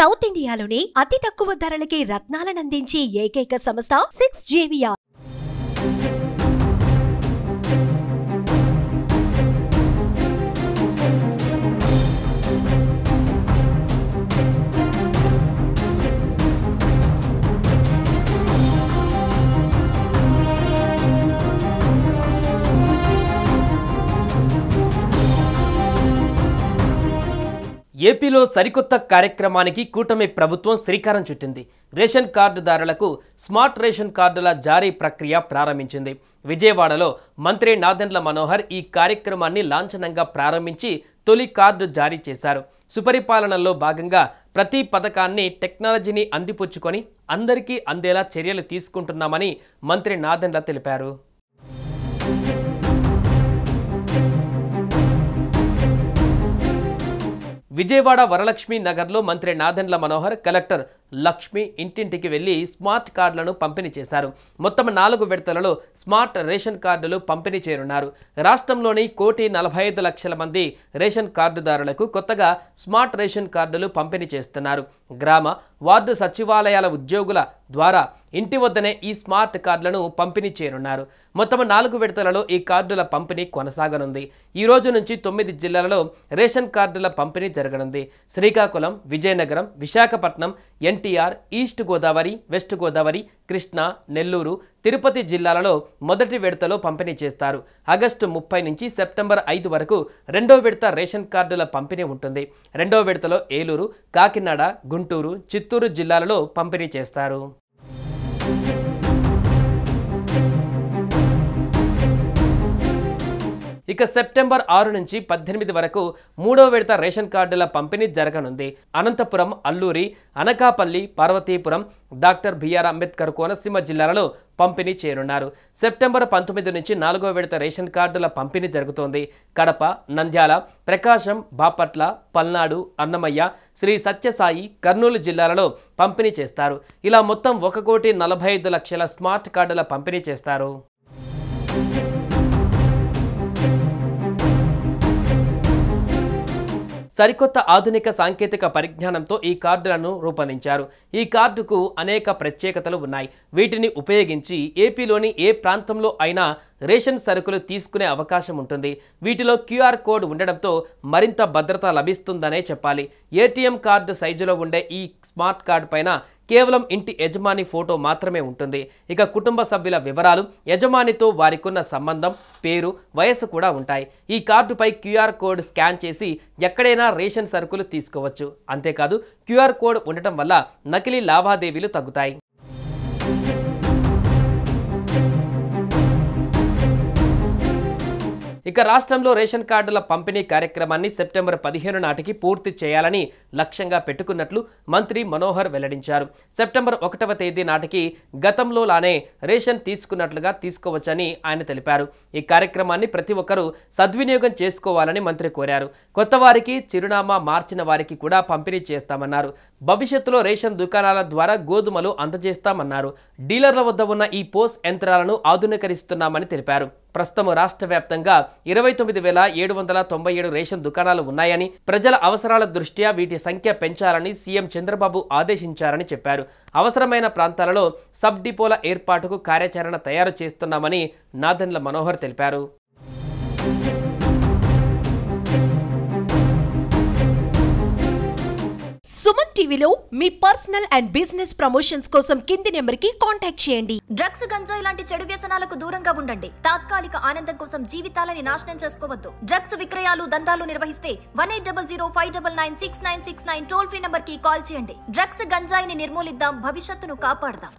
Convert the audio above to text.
South ఇండియాలోనే అతి తక్కువ ధరలకి రత్నాలనందించే ఏకైక సంస్థ 6JVR. ఏపీలో సరికొత్త కార్యక్రమానికి కూటమి ప్రభుత్వం శ్రీకారం చుట్టింది. రేషన్ కార్డుదారులకు స్మార్ట్ రేషన్ కార్డుల జారీ ప్రక్రియ ప్రారంభించింది. విజయవాడలో మంత్రి నాదెండ్ల మనోహర్ ఈ కార్యక్రమాన్ని లాంఛనంగా ప్రారంభించి తొలి కార్డు జారీ చేశారు. సుపరిపాలనలో భాగంగా ప్రతి పథకాన్ని టెక్నాలజీని అందిపుచ్చుకొని అందరికీ అందేలా చర్యలు తీసుకుంటున్నామని మంత్రి నాదెండ్ల తెలిపారు. విజయవాడ వరలక్ష్మి నగర్లో మంత్రి నాదెండ్ల మనోహర్, కలెక్టర్ లక్ష్మి ఇంటింటికి వెళ్లి స్మార్ట్ కార్డులను పంపిణీ చేశారు. మొత్తం 4 విడతలలో స్మార్ట్ రేషన్ కార్డులు పంపిణీ చేయనున్నారు. రాష్ట్రంలోని 1,45,00,000 మంది రేషన్ కార్డుదారులకు కొత్తగా స్మార్ట్ రేషన్ కార్డులు పంపిణీ చేస్తున్నారు. గ్రామ, వార్డు సచివాలయాల ఉద్యోగుల ద్వారా ఇంటి వద్దనే ఈ స్మార్ట్ కార్డులను పంపిణీ చేయనున్నారు. మొత్తం 4 విడతలలో ఈ కార్డుల పంపిణీ కొనసాగనుంది. ఈ రోజు నుంచి 9 జిల్లాలలో రేషన్ కార్డుల పంపిణీ జరగనుంది. శ్రీకాకుళం, విజయనగరం, విశాఖపట్నం, ఎన్టీఆర్, ఈస్ట్ గోదావరి, వెస్ట్ గోదావరి, కృష్ణా, నెల్లూరు, తిరుపతి జిల్లాలలో మొదటి విడతలో పంపిణీ చేస్తారు. ఆగస్టు 30 నుంచి సెప్టెంబర్ 5 వరకు రెండో విడత రేషన్ కార్డుల పంపిణీ ఉంటుంది. రెండో విడతలో ఏలూరు, కాకినాడ, గుంటూరు, చిత్తూరు జిల్లాలలో పంపిణీ చేస్తారు. ఇక సెప్టెంబర్ 6 నుంచి 18 వరకు మూడో విడత రేషన్ కార్డుల పంపిణీ జరగనుంది. అనంతపురం, అల్లూరి, అనకాపల్లి, పార్వతీపురం, డాక్టర్ బిఆర్ అంబేద్కర్ కోనసీమ జిల్లాలలో పంపిణీ చేయనున్నారు. సెప్టెంబర్ 19 నుంచి 4వ విడత రేషన్ కార్డుల పంపిణీ జరుగుతోంది. కడప, నంద్యాల, ప్రకాశం, బాపట్ల, పల్నాడు, అన్నమయ్య, శ్రీ సత్యసాయి, కర్నూలు జిల్లాలలో పంపిణీ చేస్తారు. ఇలా మొత్తం 1,45,00,000 స్మార్ట్ కార్డుల పంపిణీ చేస్తారు. సరికొత్త ఆధునిక సాంకేతిక పరిజ్ఞానంతో ఈ కార్డులను రూపొందించారు. ఈ కార్డుకు అనేక ప్రత్యేకతలు ఉన్నాయి. వీటిని ఉపయోగించి ఏపీలోని ఏ ప్రాంతంలో అయినా రేషన్ సరుకులు తీసుకునే అవకాశం ఉంటుంది. వీటిలో QR కోడ్ ఉండడంతో మరింత భద్రత లభిస్తుందనే చెప్పాలి. ATM కార్డు సైజులో ఉండే ఈ స్మార్ట్ కార్డు పైన కేవలం ఇంటి యజమాని ఫోటో మాత్రమే ఉంటుంది. ఇక కుటుంబ సభ్యుల వివరాలు, యజమానితో వారికున్న సంబంధం, పేరు, వయసు కూడా ఉంటాయి. ఈ కార్డుపై QR కోడ్ స్కాన్ చేసి ఎక్కడైనా రేషన్ సరుకులు తీసుకోవచ్చు. అంతేకాదు QR కోడ్ ఉండటం వల్ల నకిలీ లావాదేవీలు తగ్గుతాయి. ఇక రాష్ట్రంలో రేషన్ కార్డుల పంపిణీ కార్యక్రమాన్ని సెప్టెంబర్ 15 నాటికి పూర్తి చేయాలని లక్ష్యంగా పెట్టుకున్నట్లు మంత్రి మనోహర్ వెల్లడించారు. సెప్టెంబర్ 1వ తేదీ నాటికి గతంలోలానే రేషన్ తీసుకున్నట్లుగా తీసుకోవచ్చని ఆయన తెలిపారు. ఈ కార్యక్రమాన్ని ప్రతి ఒక్కరూ సద్వినియోగం చేసుకోవాలని మంత్రి కోరారు. కొత్త వారికి, చిరునామా మార్చిన వారికి కూడా పంపిణీ చేస్తామన్నారు. భవిష్యత్తులో రేషన్ దుకాణాల ద్వారా గోధుమలు అందజేస్తామన్నారు. డీలర్ల వద్ద ఉన్న ఈ పోస్ యంత్రాలను ఆధునీకరిస్తున్నామని తెలిపారు. ప్రస్తుతం రాష్ట్ర వ్యాప్తంగా 29,797 రేషన్ దుకాణాలు ఉన్నాయని, ప్రజల అవసరాల దృష్ట్యా వీటి సంఖ్య పెంచాలని సీఎం చంద్రబాబు ఆదేశించారని చెప్పారు. అవసరమైన ప్రాంతాలలో సబ్ డిపోల ఏర్పాటుకు కార్యాచరణ తయారు చేస్తున్నామని నాదెండ్ల మనోహర్ తెలిపారు. సుమన్ టీవీలో మీ పర్సనల్ అండ్ బిజినెస్ ప్రమోషన్స్ కోసం కింది నెంబర్కి కాంటాక్ట్ చేయండి. డ్రగ్స్, గంజాయి లాంటి చెడు వ్యసనాలకు దూరంగా ఉండండి. తాత్కాలిక ఆనందం కోసం జీవితాలని నాశనం చేసుకోవద్దు. డ్రగ్స్ విక్రయాలు, దందాలు నిర్వహిస్తే 180059996969 టోల్ ఫ్రీ నంబర్ కి కాల్ చేయండి. డ్రగ్స్, గంజాయిని నిర్మూలిద్దాం, భవిష్యత్తును కాపాడదాం.